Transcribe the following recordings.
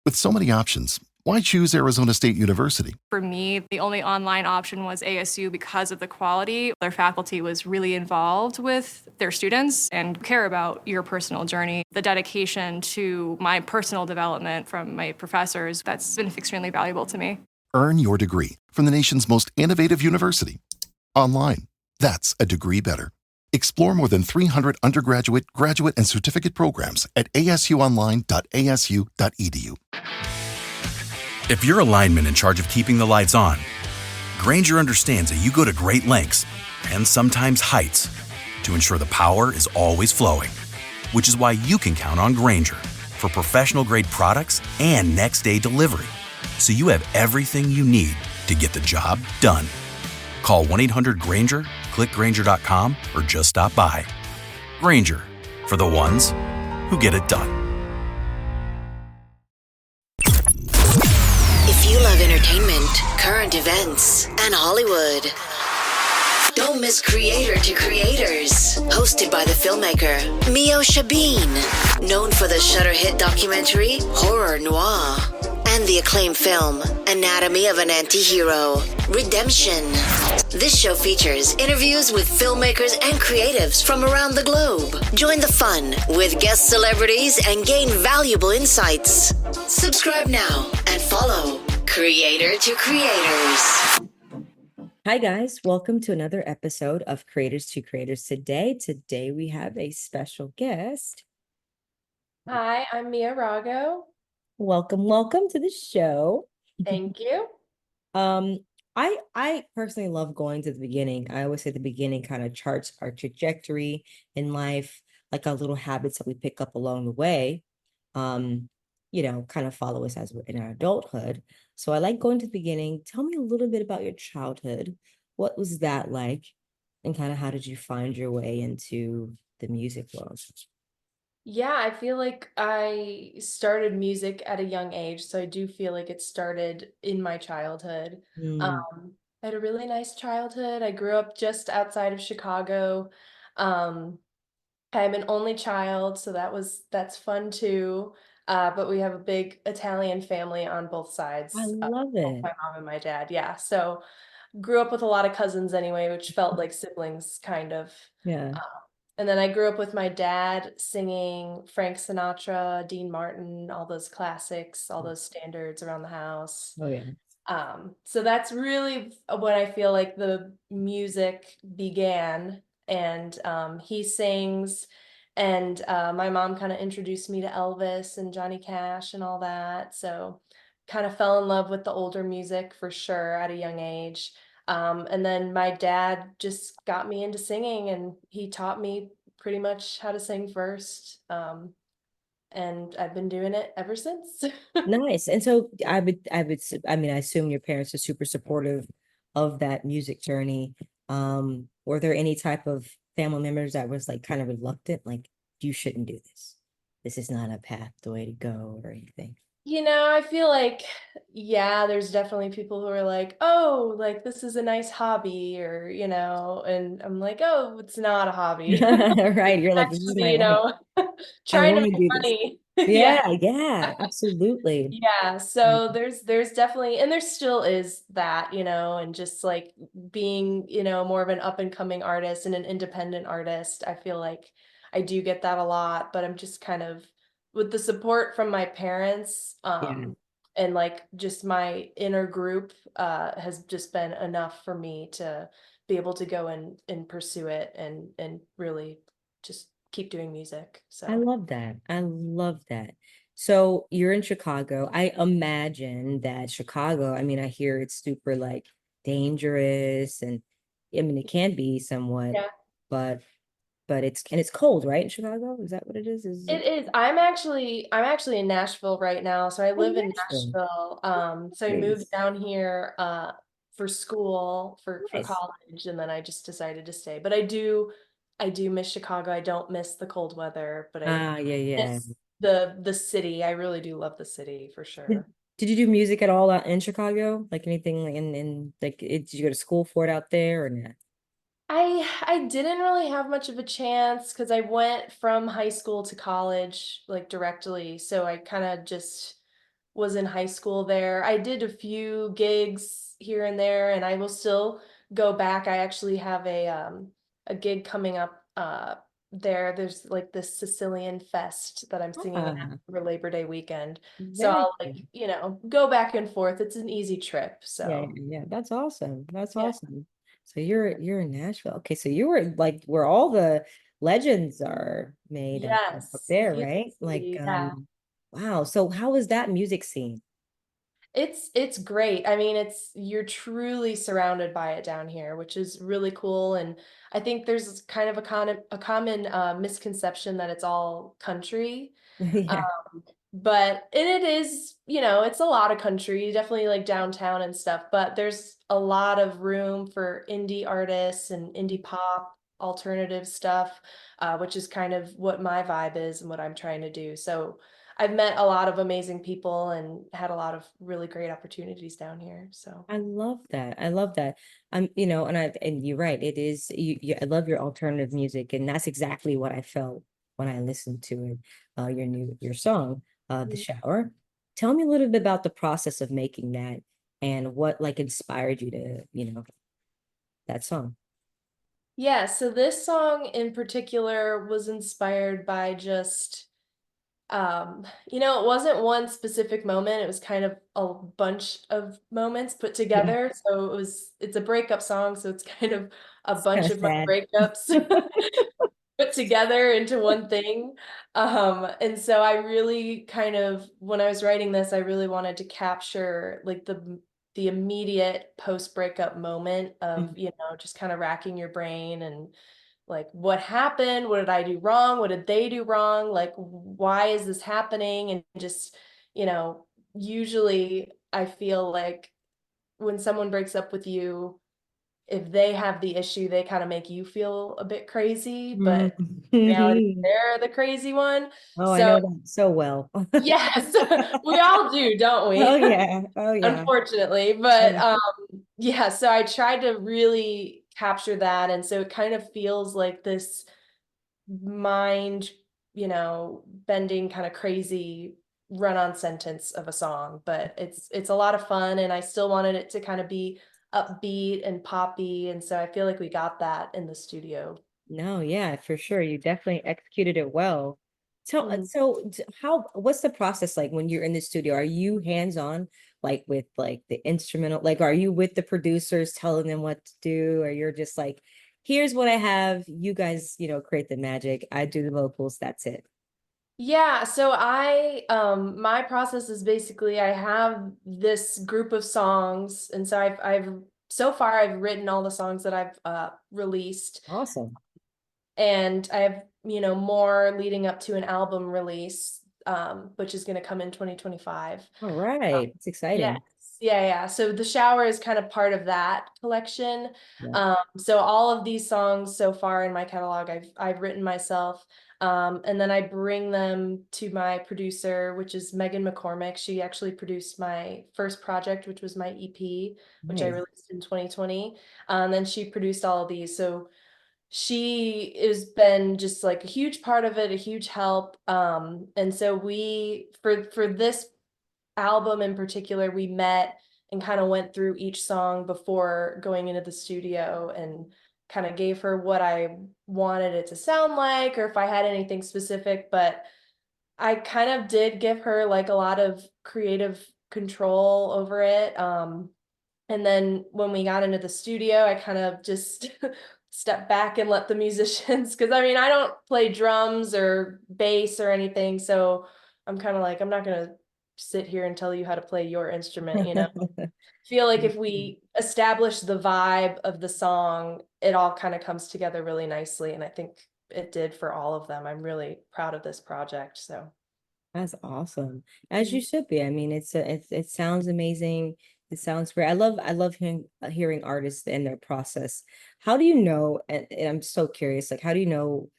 With so many options, why choose Arizona State University? For me, the only online option was ASU because of the quality. Their faculty was really involved with their students and care about your personal journey. The dedication to my personal development from my professors, that's been extremely valuable to me. Earn your degree from the nation's most innovative university. Online. That's a degree better. Explore more than 300 undergraduate, graduate, and certificate programs at asuonline.asu.edu. If you're a lineman in charge of keeping the lights on, Granger understands that you go to great lengths and sometimes heights to ensure the power is always flowing, which is why you can count on Granger for professional-grade products and next-day delivery, so you have everything you need to get the job done. Call 1-800-GRANGER, click Granger.com, or just stop by. Granger, for the ones who get it done. If you love entertainment, current events, and Hollywood, don't miss Creator to Creators, hosted by the filmmaker Meosha, known for the Shudder hit documentary Horror Noir and the acclaimed film Anatomy of an Anti-Hero, Redemption. This show features interviews with filmmakers and creatives from around the globe. Join the fun with guest celebrities and gain valuable insights. Subscribe now and follow Creator to Creators. Hi guys, welcome to another episode of Creators to Creators. Today we have a special guest. Hi, I'm Mia Rago. Welcome to the show. Thank you. I personally love going to the beginning. I always say the beginning kind of charts our trajectory in life, like our little habits that we pick up along the way, kind of follow us as we're in our adulthood. So I like going to the beginning. Tell me a little bit about your childhood. What was that like? And kind of how did you find your way into the music world? Yeah, I feel like I started music at a young age, so I do feel like it started in my childhood. Mm, I had a really nice childhood. I grew up just outside of Chicago. Um, I'm an only child, so that's fun too. But we have a big Italian family on both I sides, love both it. my mom and my dad. Yeah, so grew up with a lot of cousins anyway, which felt like siblings kind of. Yeah. Um, and then I grew up with my dad singing Frank Sinatra, Dean Martin, all those classics, all those standards around the house. Oh yeah. So that's really when I feel like the music began. And he sings, and my mom kind of introduced me to Elvis and Johnny Cash and all that. So kind of fell in love with the older music for sure at a young age. And then my dad just got me into singing, and he taught me pretty much how to sing first. And I've been doing it ever since. Nice. And so I mean, I assume your parents are super supportive of that music journey. Were there any type of family members that was like kind of reluctant, like you shouldn't do this? This is not a path, the way to go or anything. I feel like, yeah, there's definitely people who are like, oh, like this is a nice hobby, or, and I'm like, oh, it's not a hobby. Right. You're like, this is Actually, my life. I trying to want to make do this. money. Yeah. Yeah, absolutely. Yeah, so there's definitely, and there still is that, and just like being, more of an up and coming artist and an independent artist. I feel like I do get that a lot, but I'm just kind of with the support from my parents, Yeah. and like just my inner group has just been enough for me to be able to go and pursue it and really just keep doing music. I So love that. I love that. So you're in Chicago. I imagine that Chicago, I mean, I hear it's super like dangerous and I mean it can be somewhat, yeah. but it's cold, right? In Chicago? Is that what it is? Is It it is. I'm actually in Nashville right now. So I oh live in Nashville? Nashville. So I moved Nice. down here for school for Nice. college, and then I just decided to stay. But I do miss Chicago. I don't miss the cold weather, but I Ah, yeah, yeah. miss the city. I really do love the city for Did, sure. did you do music at all out in Chicago? Like anything like in like did you go to school for it out there or not? I didn't really have much of a chance because I went from high school to college like directly. So I kind of just was in high school there. I did a few gigs here and there, and I will still go back. I actually have a gig coming up there. There's like this Sicilian fest that I'm singing at Ah, for Labor Day weekend. So very I'll like, good. go back and forth. It's an easy trip. Yeah, So yeah, that's awesome. That's yeah. awesome. So you're in Nashville. Okay, so you were like where all the legends are made up Yes. there, Music right? Like, City. Yeah. wow. So how is that music scene? It's great. I mean, you're truly surrounded by it down here, which is really cool. And I think there's kind of a common misconception that it's all country. Yeah. But it is, it's a lot of country, definitely like downtown and stuff, but there's a lot of room for indie artists and indie pop, alternative stuff, which is kind of what my vibe is and what I'm trying to do. So I've met a lot of amazing people and had a lot of really great opportunities down here. So I love that. I love that. And you're right. It is I love your alternative music, and that's exactly what I felt when I listened to it. Your song, The mm. Shower. Tell me a little bit about the process of making that and what like inspired you to, that song. Yeah, so this song in particular was inspired by just it wasn't one specific moment. It was kind of a bunch of moments put Yeah, together. So it's a breakup song, so it's kind of a it's kind bunch of of my sad. breakups put together into one thing. And so I really kind of, when I was writing this, I really wanted to capture like the immediate post breakup moment of, just kind of racking your brain and like what happened, what did I do wrong, what did they do wrong, like why is this happening, and just you know usually I feel like when someone breaks up with you, if they have the issue, they kind of make you feel a bit crazy, but in reality Mhm. they're the crazy one. Oh, I So know that so well. yes, we all do, don't Oh we? yeah. Oh yeah. Unfortunately, but Oh, yeah, so I tried to really capture that, and so it kind of feels like this mind, bending kind of crazy run-on sentence of a song, but it's a lot of fun, and I still wanted it to kind of be upbeat and poppy, and so I feel like we got that in the studio. no, yeah, for sure. You definitely executed it well. Mhm. What's the process like when you're in the studio? Are you hands-on, like with like the instrumental? Like, are you with the producers telling them what to do? Or you're just like, here's what I have, you guys, create the magic. I do the vocals, that's it. Yeah, so my process is basically I have this group of songs, and so I've so far I've written all the songs that I've released, Awesome. and I have, more leading up to an album release, which is going to come in 2025. All Uh, right. It's yes, exciting. yeah, yeah. So the shower is kind of part of that collection. Yeah. So all of these songs so far in my catalog, I've written myself. And then I bring them to my producer, which is Megan McCormick. She actually produced my first project, which was my EP, which I Nice. released in 2020. And then she produced all of these. So she has been just like a huge part of it, a huge help. And so we for this album in particular, we met and kind of went through each song before going into the studio and kind of gave her what I wanted it to sound like, or if I had anything specific. But I kind of did give her like a lot of creative control over it. And then when we got into the studio, I kind of just stepped back and let the musicians, because I mean, I don't play drums or bass or anything. So I'm kind of like, I'm not going to sit here and tell you how to play your instrument. Feel like if we establish the vibe of the song, it all kind of comes together really nicely. And I think it did for all of them. I'm really proud of this project. So. That's awesome. As you Mhm. should be. I mean, it sounds amazing. It sounds great. I love hearing artists and their process. How do you know, and I'm so curious, like how do you know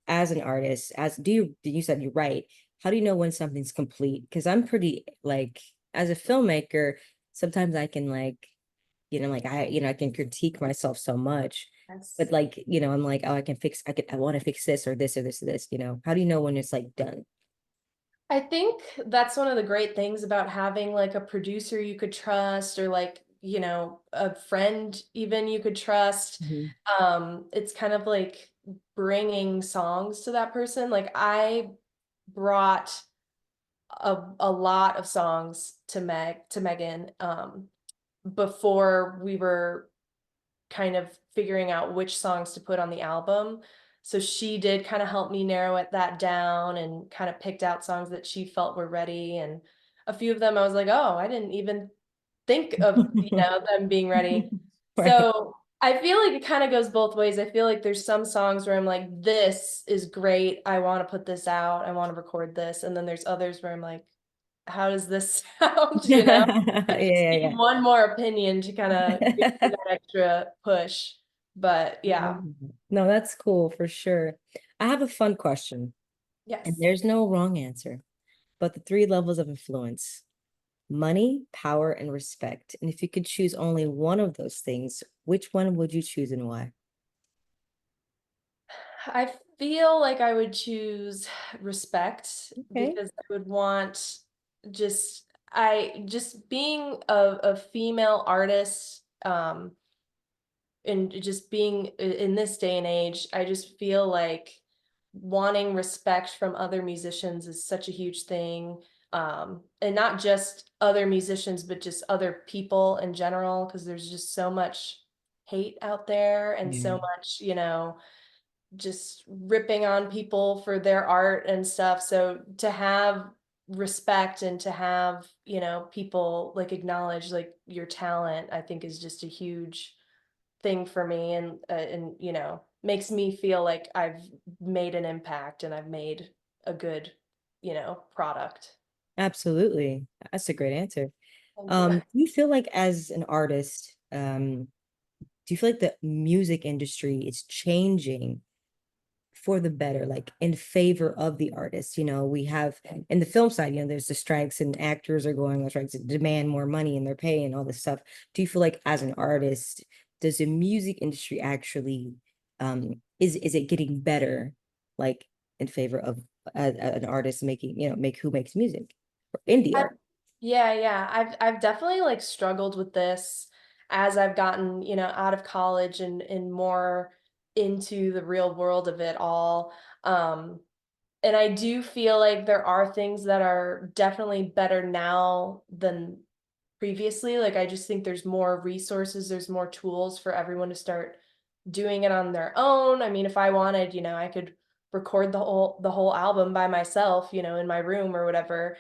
as an artist, you said you write, how do you know when something's complete? Because I'm pretty like as a filmmaker, sometimes I can like, like I can critique myself so much. But Yes. like, I'm like, oh, I want to fix this or this or this or this. How do you know when it's like done? I think that's one of the great things about having like a producer you could trust, or like, a friend even you could trust. Mhm. It's kind of like bringing songs to that person. Like I brought a lot of songs to Megan, before we were kind of figuring out which songs to put on the album. So she did kind of help me narrow that down, and kind of picked out songs that she felt were ready. And a few of them I was like, oh, I didn't even think of, them being ready. Right. So I feel like it kind of goes both ways. I feel like there's some songs where I'm like, this is great. I want to put this out. I want to record this. And then there's others where I'm like, how does this sound? I just need Yeah, one more opinion to kind of give yeah. me that extra push. But yeah, No, that's cool for sure. I have a fun question, and yes. there's no wrong answer, but the three levels of influence: money, power, and respect. And if you could choose only one of those things, which one would you choose and why? I feel like I would choose respect, Okay. because I would want just being a female artist, and just being in this day and age, I just feel like wanting respect from other musicians is such a huge thing. And not just other musicians, but just other people in general, because there's just so much hate out there, and Yeah. so much, just ripping on people for their art and stuff. So to have respect, and to have, people like acknowledge like your talent, I think is just a huge thing for me. And makes me feel like I've made an impact, and I've made a good, product. Absolutely. That's a great answer. Thank you. Do you feel like as an artist, do you feel like the music industry is changing for the better, like in favor of the artist? We have in the film side, there's the strikes and actors are going on strikes to demand more money and their pay and all this stuff. Do you feel like as an artist, does the music industry actually is it getting better, like in favor of an artist making, make who makes music or indie I- art? yeah, yeah. I've definitely like struggled with this as I've gotten, out of college, and more into the real world of it all. Um, and I do feel like there are things that are definitely better now than previously. Like I just think there's more resources, there's more tools for everyone to start doing it on their own. I mean, if I wanted, I could record the whole album by myself, in my room or whatever.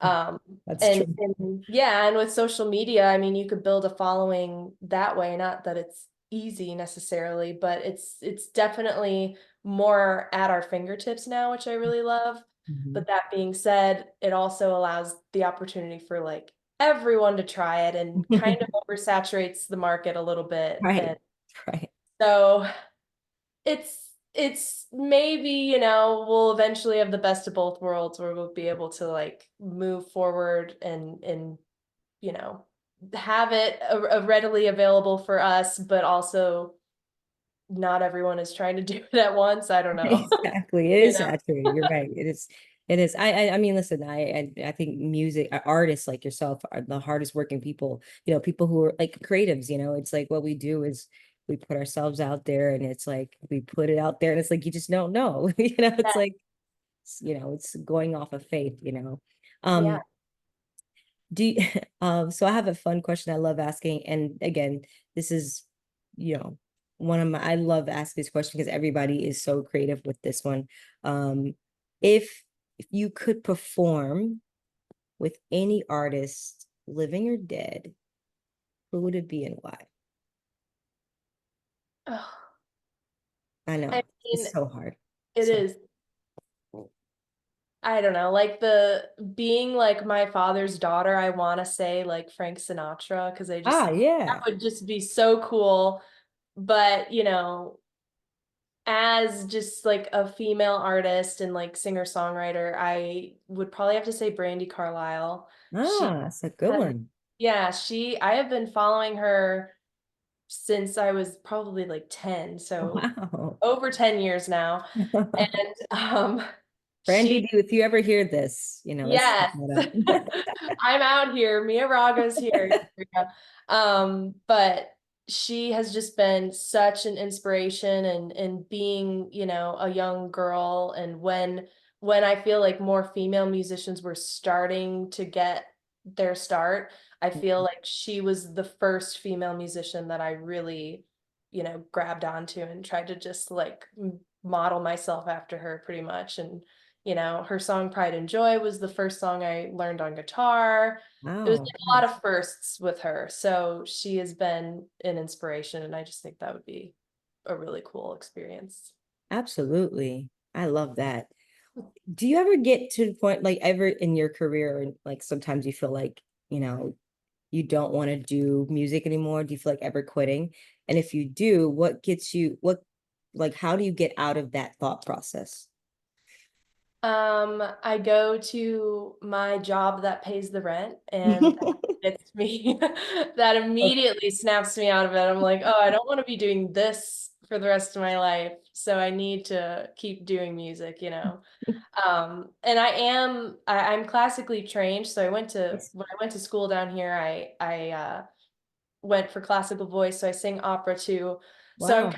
Um, That's and, true. and yeah, and with social media, I mean, you could build a following that way. Not that it's easy necessarily, but it's definitely more at our fingertips now, which I really love. Mhm. But that being said, it also allows the opportunity for like everyone to try it, and kind of oversaturates the market a little bit. Right, And right. so it's maybe, we'll eventually have the best of both worlds, where we'll be able to like move forward, and you know have it readily available for us, but also not everyone is trying to do it at once. I don't know. Exactly. It you is know saturated. You're right. It is. It is. I mean, listen, I think music artists like yourself are the hardest working people, people who are like creatives, it's like what we do is we put ourselves out there and it's like we put it out there and it's like you just don't know. It's like it's going off of faith. yeah. Um, do you, so I have a fun question I love asking. And again, this is, you know, one of my I love asking this question because everybody is so creative with this one. Um, if you could perform with any artist, living or dead, who would it be and why? Oh, I I know mean, it's so hard. it So is. I don't know, like the being like my father's daughter, I want to say like Frank Sinatra, because that yeah. would just be so cool. But, as just like a female artist and like singer-songwriter, I would probably have to say Brandy Carlisle. She That's a good has, one. yeah, I have been following her since I was probably like 10, so Wow. over 10 years now. And Brandy, if you ever hear this, let's check Yes. that out. I'm out here. Mia Rago's here. But she has just been such an inspiration and being, a young girl. And when I feel like more female musicians were starting to get their start, I feel like she was the first female musician that I really, grabbed onto and tried to just like model myself after her pretty much. And her song Pride and Joy was the first song I learned on guitar. It was Wow. like a lot of firsts with her. So she has been an inspiration, and I just think that would be a really cool experience. Absolutely. I love that. Do you ever get to the point, like ever in your career, like sometimes you feel like, you don't want to do music anymore? Do you feel like ever quitting? And if you do, how do you get out of that thought process? I go to my job that pays the rent, and it's me that immediately snaps me out of it. I'm like, oh, I don't want to be doing this for the rest of my life. So I need to keep doing music. And I'm classically trained. So when I went to school down here, I went for classical voice. So I sing opera too. So I'm Wow.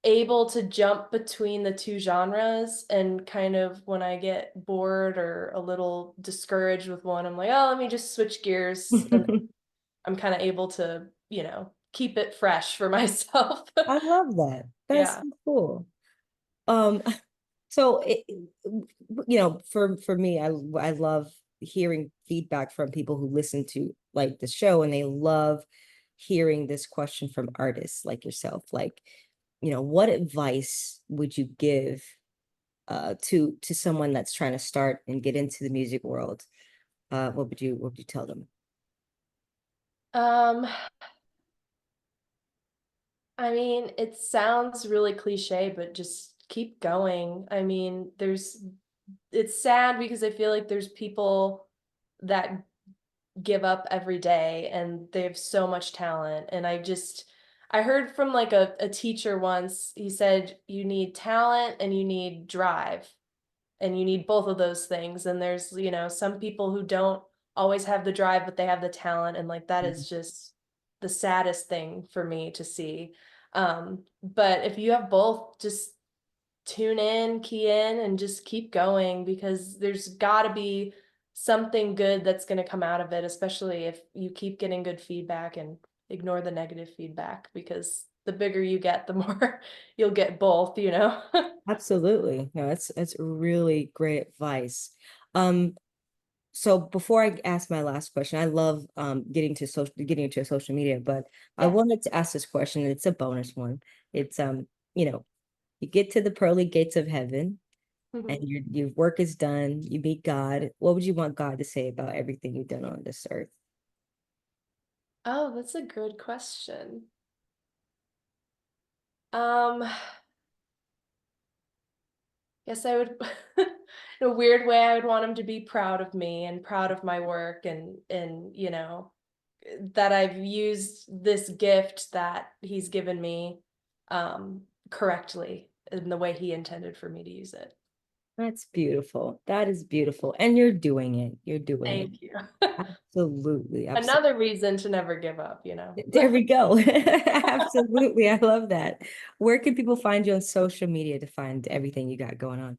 able to jump between the two genres, and kind of when I get bored or a little discouraged with one, I'm like, oh, let me just switch gears, and I'm kind of able to, keep it fresh for myself. I love that. That's Yeah. so cool. Um, so for me, I love hearing feedback from people who listen to like the show, and they love hearing this question from artists like yourself. Like, what advice would you give to someone that's trying to start and get into the music world? What would you tell them? Um, I mean, it sounds really cliche, but just keep going. I mean, it's sad because I feel like there's people that give up every day and they have so much talent. And I heard from like a teacher once, he said, you need talent and you need drive, and you need both of those things. And there's, some people who don't always have the drive, but they have the talent. And like, that is just the saddest thing for me to see. But if you have both, just tune in, key in, and just keep going, because there's got to be something good that's going to come out of it, especially if you keep getting good feedback and ignore the negative feedback, because the bigger you get, the more you'll get both. Absolutely. No, that's really great advice. So before I ask my last question, I love getting into social media, but I Yes. wanted to ask this question, and it's a bonus one. It's you know, you get to the pearly gates of heaven and Mhm. your work is done, you meet God. What would you want God to say about everything you've done on this earth? Oh, that's a good question. Um, Guess I would, in a weird way, I would want him to be proud of me and proud of my work, and that I've used this gift that he's given me correctly in the way he intended for me to use it. That's beautiful. That is beautiful. And you're doing it. You're doing it. Thank you. Absolutely. Absolutely. Another reason to never give up. There we go. Absolutely. I love that. Where can people find you on social media to find everything you got going on?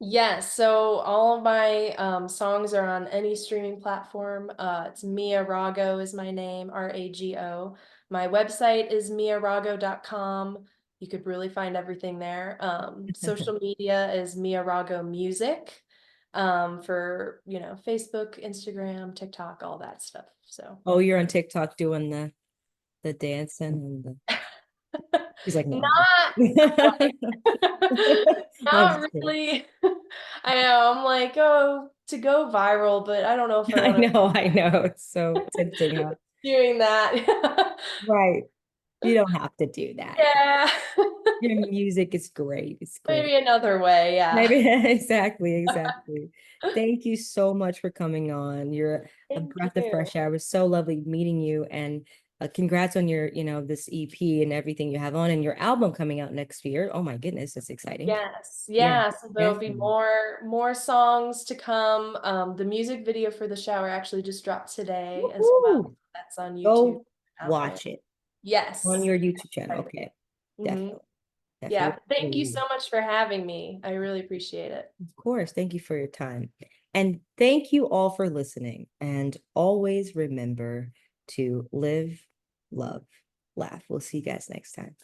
Yes, so all of my songs are on any streaming platform. It's Mia Rago is my name, Rago. My website is miarago.com. You could really find everything there. Social media is Mia Rago Music, for, Facebook, Instagram, TikTok, all that stuff. So Oh, you're on TikTok doing the dancing and the he's like, no. not quite. I'm Not just kidding. really. I know. I'm like, oh, to go viral, but I don't know if I I want to know, I know. It's so tempting, huh? doing that. Right. You don't have to do that. Yeah. Your music is great. It's great. Maybe another way. Yeah. Maybe exactly, exactly. Thank you so much for coming on. You're a Thank breath of you. fresh air. It was so lovely meeting you. And congrats on your, this EP and everything you have on, and your album coming out next year. Oh my goodness, that's exciting. Yes, Yeah, yeah. So there'll be definitely. more songs to come. The music video for The Shower actually just dropped today as well. Woohoo! That's on YouTube Go out there. watch it on Yes. your YouTube channel. Okay, Hmm. definitely, Yeah. definitely. Thank you so much for having me. I really appreciate it. Of course. Thank you for your time. And thank you all for listening. And always remember to live, love, laugh. We'll see you guys next time.